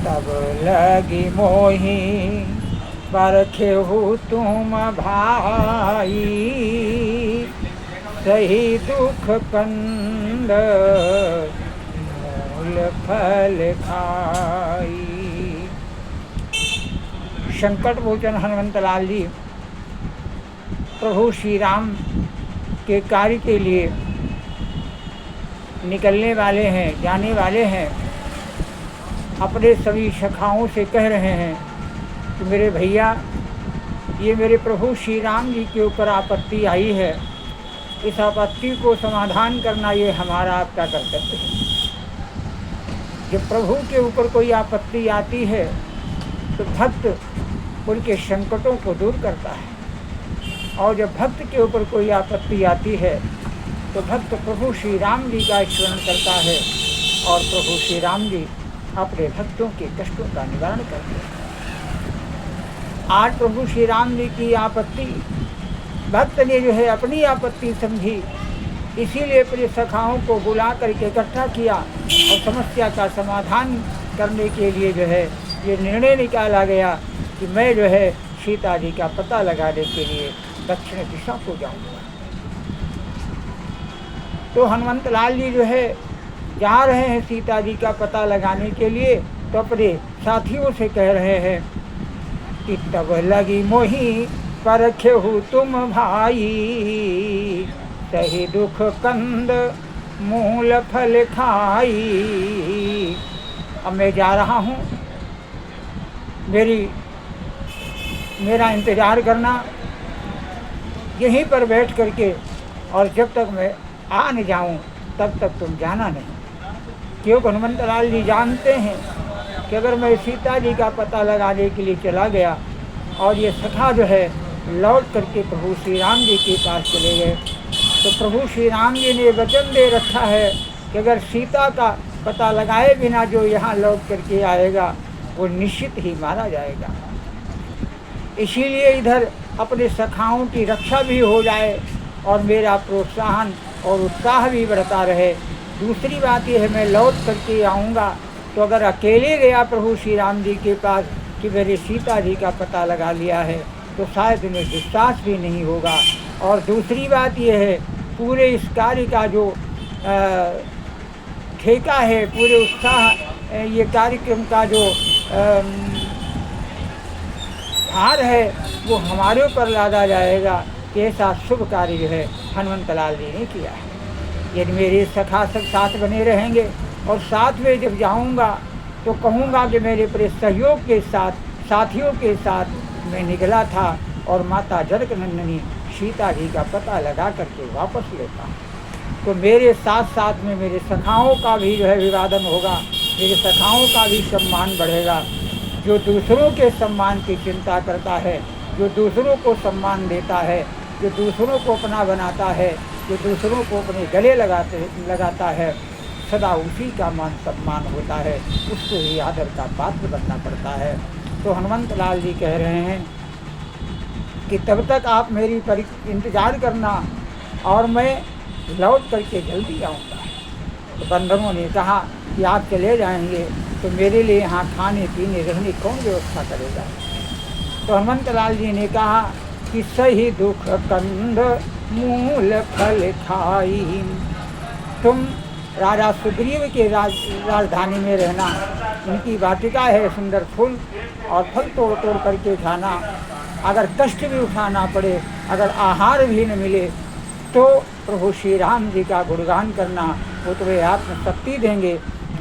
तब लगी मोही परखेहु तुम भाई, सही दुख कंद मूल फल खाई। संकट मोचन हनुमंतलाल जी प्रभु श्री राम के कार्य के लिए निकलने वाले हैं, जाने वाले हैं। अपने सभी सखाओं से कह रहे हैं कि मेरे भैया, ये मेरे प्रभु श्री राम जी के ऊपर आपत्ति आई है, इस आपत्ति को समाधान करना ये हमारा आपका कर्तव्य है। जब प्रभु के ऊपर कोई आपत्ति आती है तो भक्त उनके संकटों को दूर करता है, और जब भक्त के ऊपर कोई आपत्ति आती है तो भक्त प्रभु श्री राम जी का स्मरण करता है, और प्रभु श्री राम जी अपने भक्तों के कष्टों का निवारण करते हैं। आज प्रभु श्री राम जी की आपत्ति भक्त ने जो है अपनी आपत्ति समझी, इसीलिए अपने सखाओं को बुला करके इकट्ठा किया और समस्या का समाधान करने के लिए जो है ये निर्णय निकाला गया कि मैं जो है सीता जी का पता लगाने के लिए दक्षिण दिशा को जाऊंगा। तो हनुमंतलाल जी जो है जा रहे हैं सीता जी का पता लगाने के लिए, तो अपने साथियों से कह रहे हैं कि तब लगी मोही परखेहु तुम भाई, सही दुख कंद मूल फल खाई। अब मैं जा रहा हूँ, मेरा इंतज़ार करना यहीं पर बैठ करके, और जब तक मैं आ न जाऊँ तब तक तुम जाना नहीं। क्योंकि हनुमंतलाल जी जानते हैं कि अगर मैं सीता जी का पता लगाने के लिए चला गया और ये सखा जो है लौट करके प्रभु श्री राम जी के पास चले गए, तो प्रभु श्री राम जी ने वचन दे रखा है कि अगर सीता का पता लगाए बिना जो यहाँ लौट करके आएगा वो निश्चित ही मारा जाएगा। इसीलिए इधर अपने सखाओं की रक्षा भी हो जाए और मेरा प्रोत्साहन और उत्साह भी बढ़ता रहे। दूसरी बात यह है, मैं लौट करके आऊँगा तो अगर अकेले गया प्रभु श्री राम जी के पास कि मेरे सीता जी का पता लगा लिया है, तो शायद उन्हें विश्वास भी नहीं होगा। और दूसरी बात यह है, पूरे इस कार्य का जो ठेका है, पूरे उत्साह, ये कार्यक्रम का जो भार है वो हमारे ऊपर लादा जाएगा कि ऐसा शुभ कार्य जो है हनुमंतलाल जी ने किया है। यदि मेरे सखा सब साथ बने रहेंगे और साथ में जब जाऊंगा तो कहूँगा कि मेरे पूरे सहयोग के साथ, साथियों के साथ मैं निकला था और माता जनकनंदिनी सीता जी का पता लगा करके वापस लेता हूँ। तो मेरे साथ साथ में मेरे सखाओं का भी जो है विवादन होगा, मेरे सखाओं का भी सम्मान बढ़ेगा। जो दूसरों के सम्मान की चिंता करता है, जो दूसरों को सम्मान देता है, जो दूसरों को अपना बनाता है, जो दूसरों को अपने गले लगाता है, सदा उसी का मान सम्मान होता है, उसको ही आदर का पात्र बनना पड़ता है। तो हनुमंतलाल जी कह रहे हैं कि तब तक आप मेरी इंतज़ार करना और मैं लौट करके जल्दी आऊँगा। तो बंधुओं ने कहा कि आप चले जाएंगे तो मेरे लिए यहाँ खाने पीने रहने कौन व्यवस्था करेगा। तो हनुमंतलाल जी ने कहा कि सही दुख कंद मूल फल खाई। तुम राजा सुग्रीव के राजधानी में रहना, उनकी वाटिका है, सुंदर फूल और फल तोड़ तोड़ करके खाना। अगर कष्ट भी उठाना पड़े, अगर आहार भी न मिले, तो प्रभु श्री राम जी का गुणगान करना, वो तुम्हें आत्मशक्ति देंगे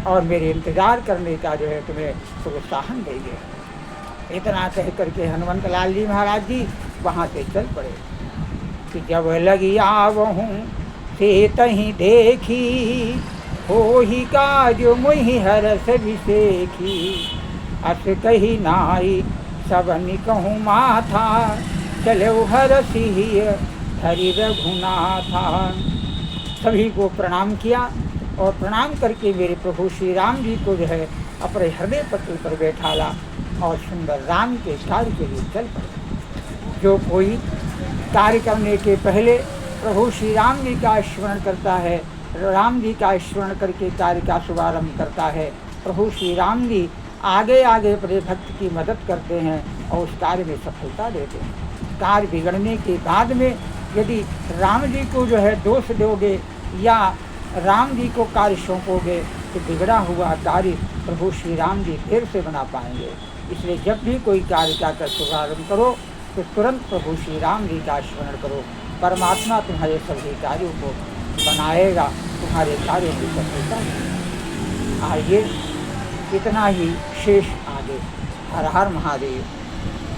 और मेरे इंतज़ार करने का जो है तुम्हें प्रोत्साहन देंगे। इतना कह करके हनुमंतलाल जी महाराज जी वहाँ से चल पड़े कि जब लगी आवहूँ से तहीं देखी, हो ही काज मुहि हरस विसेखी। अस कही नाई सबनि कहूँ माथा, चले हरसी हरि रघुनाथा। सभी को प्रणाम किया और प्रणाम करके मेरे प्रभु श्री राम जी को जो है अपने हृदय पटल पर बैठाला और सुंदर राम के कार्य के लिए चल पड़े। जो कोई कार्य करने के पहले प्रभु श्री राम जी का स्मरण करता है, राम जी का स्मरण करके कार्य का शुभारंभ करता है, प्रभु श्री राम जी आगे आगे अपने भक्त की मदद करते हैं और उस कार्य में सफलता देते हैं। कार्य बिगड़ने के बाद में यदि राम जी को जो है दोष दोगे या राम जी को कार्य सौंपोगे तो बिगड़ा हुआ कार्य प्रभु श्री राम जी फिर से बना पाएंगे। इसलिए जब भी कोई कार्य क्या कर शुभारंभ करो तो तुरंत प्रभु श्री राम जी का स्मरण करो। परमात्मा तुम्हारे सभी कार्यों को बनाएगा, तुम्हारे कार्यों की सफलता मिलेगी। आइए इतना ही, शेष आगे। हर हर महादेव।